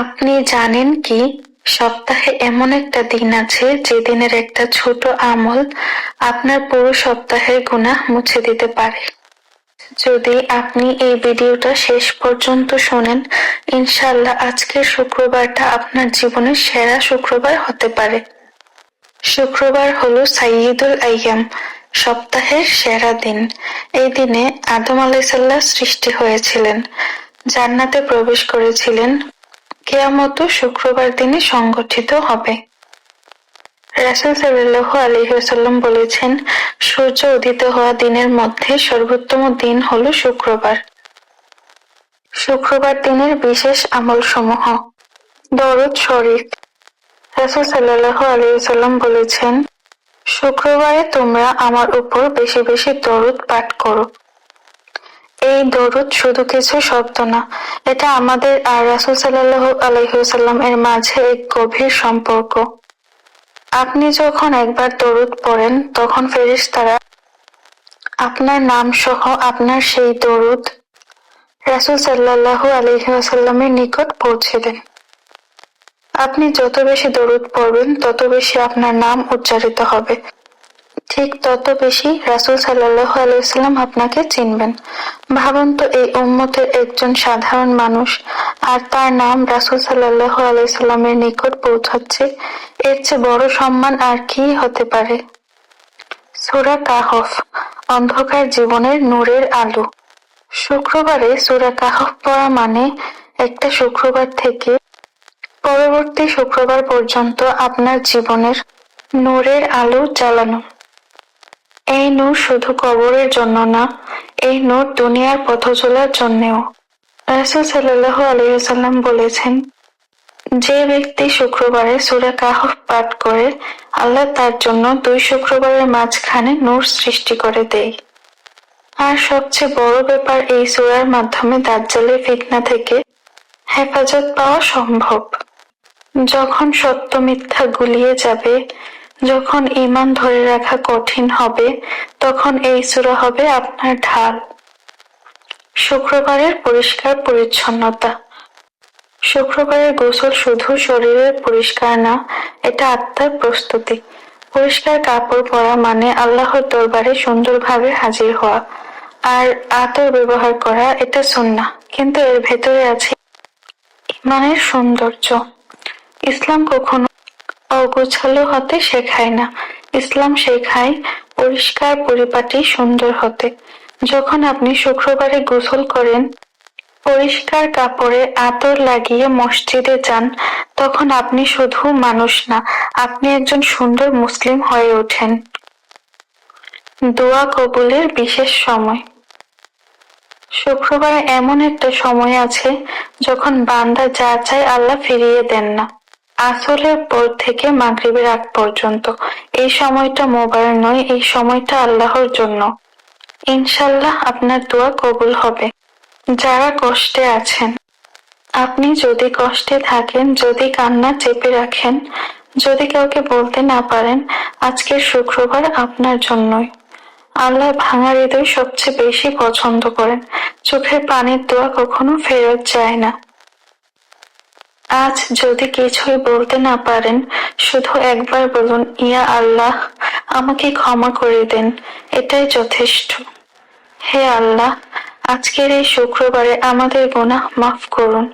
আপনি জানেন কি, সপ্তাহে এমন একটা দিন আছে যে দিনের একটা ছোট আমল আপনার পুরো সপ্তাহের গুনাহ মুছে দিতে পারে। যদি আপনি এই ভিডিওটা শেষ পর্যন্ত শোনেন, ইনশাআল্লাহ আজকের শুক্রবারটা আপনার জীবনের সেরা শুক্রবার হতে পারে। শুক্রবার হলো সাইয়্যিদুল আইয়াম, সপ্তাহের সেরা দিন। এই দিনে আদম আলাইহিসসালাম সৃষ্টি হয়েছিলেন, জান্নাতে প্রবেশ করেছিলেন। কিয়ামত শুক্রবার দিনে সংঘটিত হবে। রাসূল সাল্লাল্লাহু আলাইহি ওয়াসাল্লাম বলেছেন, সূর্য উদিত হওয়া দিনের মধ্যে সর্বোত্তম দিন হলো শুক্রবার। শুক্রবার দিনের বিশেষ আমলসমূহ: দরুদ শরীফ। রাসূল সাল্লাল্লাহু আলাইহি ওয়াসাল্লাম বলেছেন, শুক্রবারে তোমরা আমার উপর বেশি বেশি দরুদ পাঠ করো। এই দরুদ শুধু কিছু শব্দ না, এটা আমাদের আর রাসূল সাল্লাল্লাহু আলাইহি ওয়াসাল্লাম এর মাঝে এক গভীর সম্পর্ক। আপনি যখন একবার দরুদ পড়েন, তখন ফেরেশতারা আপনার নাম সহ আপনার সেই দরুদ রাসূল সাল্লাল্লাহু আলাইহি ওয়াসাল্লামের নিকট পৌঁছে দেন। আপনি যত বেশি দরুদ পড়বেন, তত বেশি আপনার নাম উচ্চারিত হবে, ঠিক তত বেশি রাসূল সাল্লাল্লাহু আলাইহি ওয়াসাল্লাম আপনাকে চিনবেন। ভাবুন তো, এই উম্মতের একজন সাধারণ মানুষ, আর তার নাম রাসূল সাল্লাল্লাহু আলাইহি ওয়াসাল্লামের নিকট পৌঁছাচ্ছে, এর চেয়ে বড় সম্মান আর কি হতে পারে? সূরা কাহফ, অন্ধকার জীবনের নূরের আলো। শুক্রবারে সূরা কাহফ পড়া মানে একটা শুক্রবার থেকে পরবর্তী শুক্রবার পর্যন্ত আপনার জীবনের নূরের আলো জ্বালানো। এই নূর শুধু কবরের জন্য না, এই নূর দুনিয়ার পথ চলার জন্যেও। রাসূল সাল্লাল্লাহু আলাইহি ওয়াসাল্লাম বলেছেন, যে ব্যক্তি শুক্রবারে সূরা কাহফ পাঠ করে, আল্লাহ তার জন্য 2 শুক্রবারের মাঝখানে নূর সৃষ্টি করে দেয়। আর সবচেয়ে বড় ব্যাপার, এই সূরার মাধ্যমে দাজ্জালের ফিতনা থেকে হেফাজত পাওয়া সম্ভব। যখন সত্য মিথ্যা গুলিয়ে যাবে, যখন ঈমান ধরে রাখা কঠিন হবে, তখন এই সূরা হবে আপনার ঢাল। শুক্রবারের পরিষ্কার পরিচ্ছন্নতা। শুক্রবারের গোসল শুধু শরীরের পরিষ্কার না, এটা আত্মার প্রস্তুতি। পরিষ্কার কাপড় পরা মানে আল্লাহর দরবারে সুন্দরভাবে হাজির হওয়া। আর আতর ব্যবহার করা, এটা সুন্নাহ, কিন্তু এর ভেতরে আছে ঈমানের সৌন্দর্য। ইসলাম কখনো অগোছালো হতে শেখায় না, ইসলাম শেখায় পরিষ্কার পরিপাটি সুন্দর হতে। যখন আপনি শুক্রবারে গোসল করেন, পরিষ্কার কাপড়ে আতর লাগিয়ে মসজিদে যান, তখন আপনি শুধু মানুষ না, আপনি একজন সুন্দর মুসলিম হয়ে ওঠেন। দোয়া কবুলের বিশেষ সময়। শুক্রবারে এমন একটা সময় আছে যখন বান্দা যা চায় আল্লাহ ফিরিয়ে দেন না। আসরের পর থেকে মাগরিবের আগ পর্যন্ত এই সময়টা মোবাইল নয়, এই সময়টা আল্লাহর জন্য। ইনশাআল্লাহ আপনার দোয়া কবুল হবে। যারা কষ্টে আছেন, আপনি যদি কষ্টে থাকেন, যদি কান্না চেপে রাখেন, যদি কাউকে বলতে না পারেন, আজকের শুক্রবার আপনার জন্যই। আল্লাহ ভাঙা হৃদয় সবচেয়ে বেশি পছন্দ করেন। চোখের পানির দোয়া কখনো ফেরত যায় না। আজ যদি কিছুই বলতে না পারেন, শুধু একবার বলুন, ইয়া আল্লাহ, আমাকে ক্ষমা করে দেন, এটাই যথেষ্ট। হে আল্লাহ, আজকের এই শুক্রবারে আমাদের গুনাহ মাফ করুন,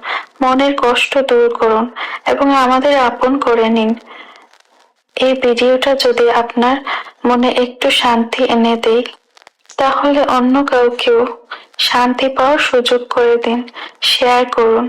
মনের কষ্ট দূর করুন এবং আমাদের আপন করে নিন। এই ভিডিওটা যদি আপনার মনে একটু শান্তি এনে দেয়, তাহলে অন্য কাউকেও শান্তি পাওয়ার সুযোগ করে দিন, শেয়ার করুন।